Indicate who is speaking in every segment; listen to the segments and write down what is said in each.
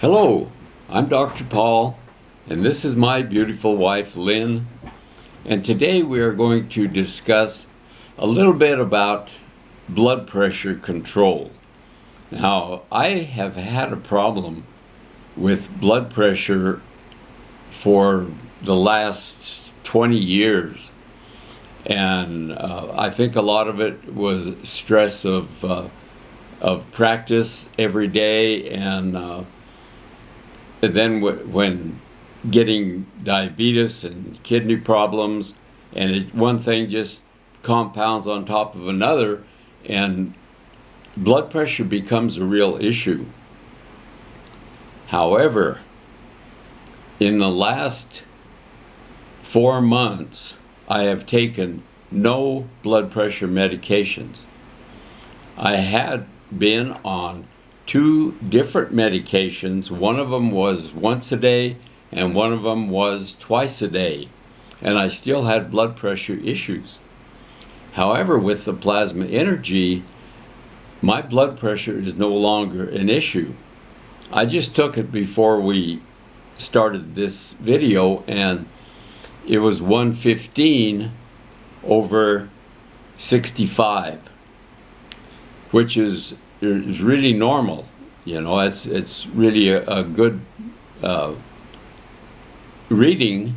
Speaker 1: Hello, I'm Dr. Paul, and this is my beautiful wife, Lynn, and today we are going to discuss a little bit about blood pressure control. Now, I have had a problem with blood pressure for the last 20 years, and I think a lot of it was stress of practice every day, and then when getting diabetes and kidney problems, and one thing just compounds on top of another, and blood pressure becomes a real issue. However, in the last 4 months, I have taken no blood pressure medications. I had been on 2 different medications. One of them was once a day and one of them was twice a day, and I still had blood pressure issues. However, with the plasma energy, my blood pressure is no longer an issue. I just took it before we started this video, and it was 115 over 65, which is really normal. You know, it's really a good reading,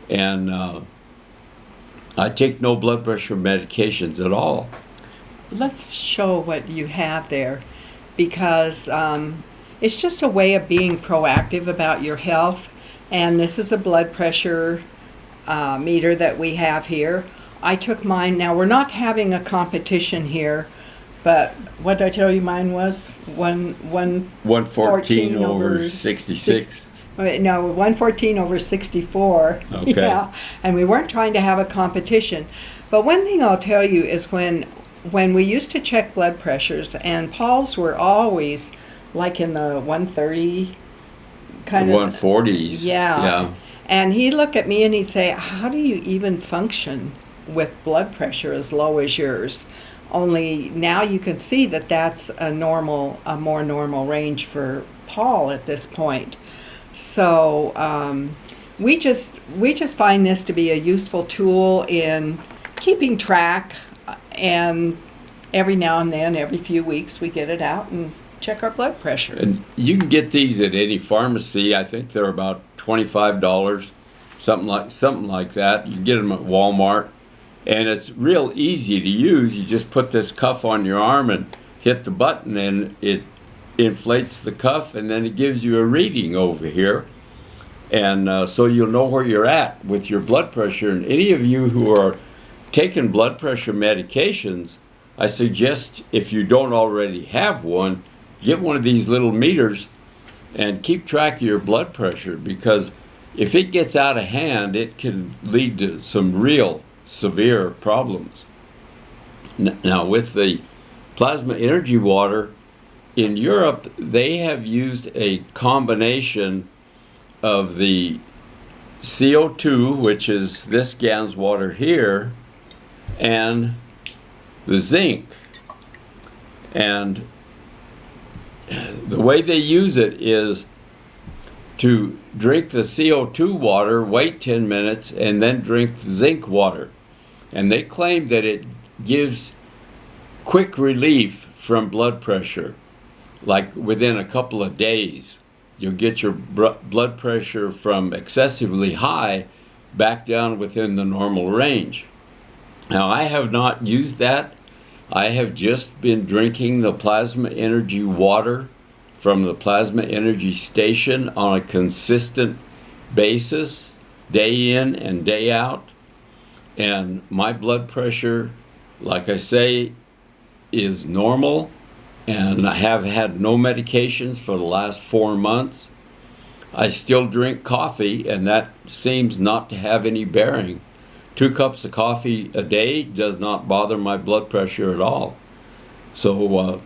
Speaker 1: and I take no blood pressure medications at all.
Speaker 2: Let's show what you have there, because it's just a way of being proactive about your health. And this is a blood pressure meter that we have here. I took mine. Now, we're not having a competition here, but what did I tell you mine was?
Speaker 1: 114 over 66.
Speaker 2: No, 114 over 64.
Speaker 1: Okay.
Speaker 2: Yeah, and we weren't trying to have a competition. But one thing I'll tell you is when we used to check blood pressures, and Paul's were always like in the 130 kind of
Speaker 1: 140s.
Speaker 2: Yeah. And he'd look at me and he'd say, "How do you even function with blood pressure as low as yours?" Only now you can see that that's a more normal range for Paul at this point. So we just find this to be a useful tool in keeping track, and every now and then, every few weeks, we get it out and check our blood pressure.
Speaker 1: And you can get these at any pharmacy. I think they're about $25, something like that. You can get them at Walmart. And it's real easy to use. You just put this cuff on your arm and hit the button, and it inflates the cuff, and then it gives you a reading over here. And so you'll know where you're at with your blood pressure. And any of you who are taking blood pressure medications, I suggest, if you don't already have one, get one of these little meters and keep track of your blood pressure, because if it gets out of hand, it can lead to some real severe problems. Now, with the plasma energy water in Europe, they have used a combination of the CO2, which is this GANS water here, and the zinc. And the way they use it is to drink the CO2 water, wait 10 minutes, and then drink the zinc water. And they claim that it gives quick relief from blood pressure. Like within a couple of days, you'll get your blood pressure from excessively high back down within the normal range. Now, I have not used that. I have just been drinking the plasma energy water from the plasma energy station on a consistent basis, day in and day out. And my blood pressure, like I say, is normal, and I have had no medications for the last 4 months. I still drink coffee, and that seems not to have any bearing. 2 cups of coffee a day does not bother my blood pressure at all. So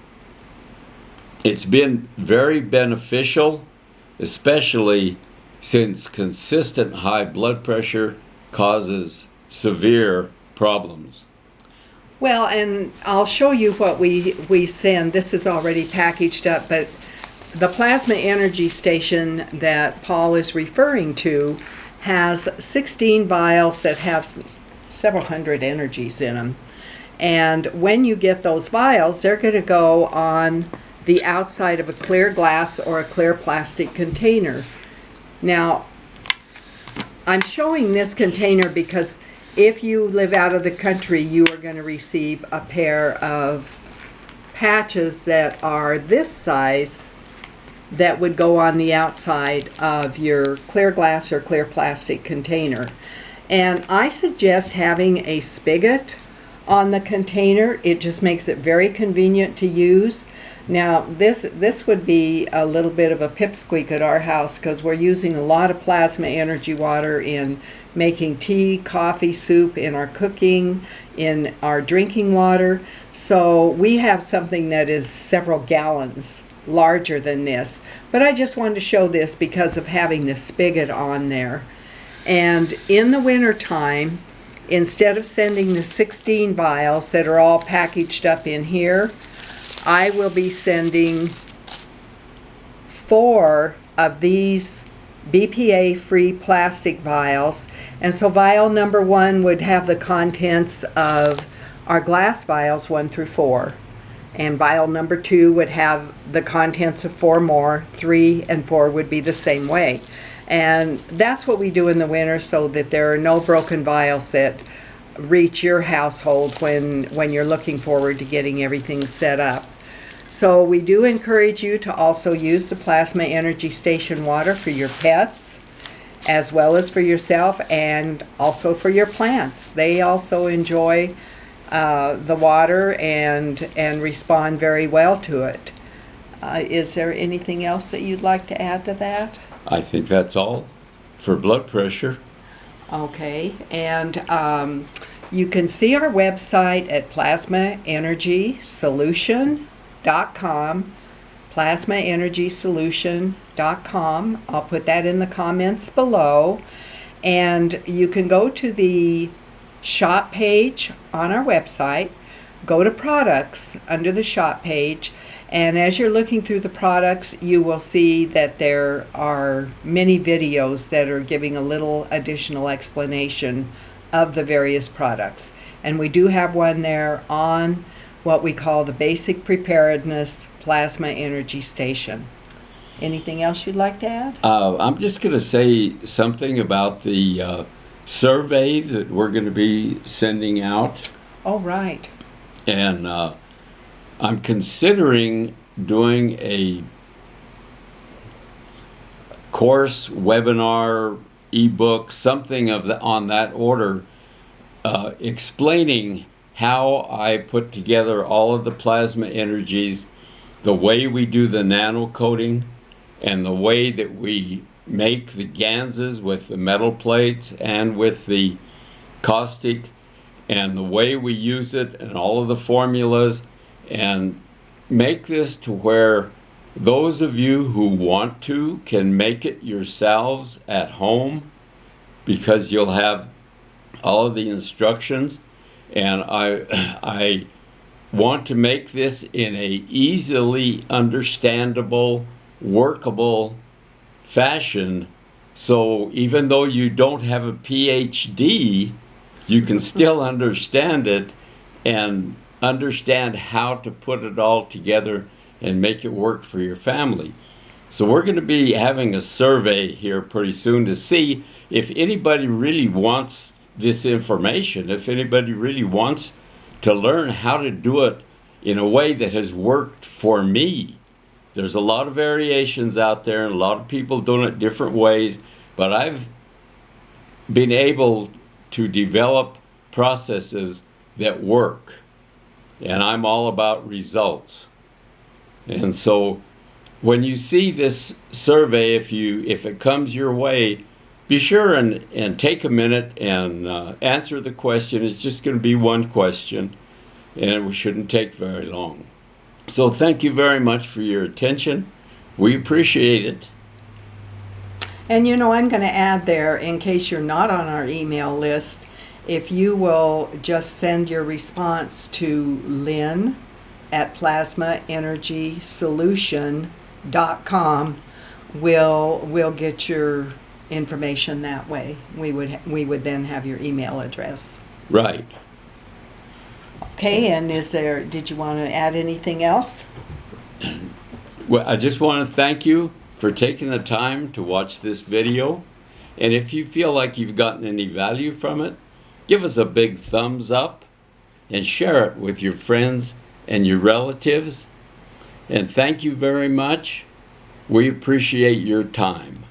Speaker 1: it's been very beneficial, especially since consistent high blood pressure causes severe problems.
Speaker 2: Well, and I'll show you what we send. This is already packaged up, but the plasma energy station that Paul is referring to has 16 vials that have several hundred energies in them. And when you get those vials, they're going to go on the outside of a clear glass or a clear plastic container. Now, I'm showing this container because if you live out of the country, you are going to receive a pair of patches that are this size that would go on the outside of your clear glass or clear plastic container. And I suggest having a spigot on the container. It just makes it very convenient to use. Now this would be a little bit of a pipsqueak at our house because we're using a lot of plasma energy water in making tea, coffee, soup, in our cooking, in our drinking water. So we have something that is several gallons larger than this. But I just wanted to show this because of having the spigot on there. And in the winter time, instead of sending the 16 vials that are all packaged up in here, I will be sending 4 of these BPA-free plastic vials. And so vial number 1 would have the contents of our glass vials 1 through 4. And vial number 2 would have the contents of 4 more. 3 and 4 would be the same way. And that's what we do in the winter so that there are no broken vials that reach your household when you're looking forward to getting everything set up. So we do encourage you to also use the plasma energy station water for your pets as well as for yourself and also for your plants. They also enjoy the water and respond very well to it. Is there anything else that you'd like to add to that?
Speaker 1: I think that's all for blood pressure.
Speaker 2: Okay, and you can see our website at plasmaenergysolution.com, plasmaenergysolution.com. I'll put that in the comments below. And you can go to the shop page on our website, go to products under the shop page, and as you're looking through the products, you will see that there are many videos that are giving a little additional explanation of the various products. And we do have one there on what we call the Basic Preparedness Plasma Energy Station. Anything else you'd like to add?
Speaker 1: I'm just going to say something about the survey that we're going to be sending out.
Speaker 2: Oh, right.
Speaker 1: And I'm considering doing a course, webinar, ebook, something on that order, explaining how I put together all of the plasma energies, the way we do the nano coating, and the way that we make the ganzas with the metal plates and with the caustic, and the way we use it and all of the formulas, and make this to where those of you who want to can make it yourselves at home, because you'll have all of the instructions. And I want to make this in a easily understandable, workable fashion, so even though you don't have a PhD, you can still understand it and understand how to put it all together and make it work for your family. So we're going to be having a survey here pretty soon to see if anybody really wants this information, if anybody really wants to learn how to do it in a way that has worked for me. There's a lot of variations out there and a lot of people doing it different ways, but I've been able to develop processes that work, and I'm all about results. And so when you see this survey, if it comes your way, be sure and take a minute and answer the question. It's just going to be one question, and it shouldn't take very long. So thank you very much for your attention. We appreciate it.
Speaker 2: And you know, I'm going to add there, in case you're not on our email list, if you will just send your response to Lynn at plasmaenergysolution we'll get your information that way. We would then have your email address.
Speaker 1: Right.
Speaker 2: Okay, and did you want to add anything else?
Speaker 1: Well, I just want to thank you for taking the time to watch this video. And if you feel like you've gotten any value from it, give us a big thumbs up and share it with your friends and your relatives. And thank you very much. We appreciate your time.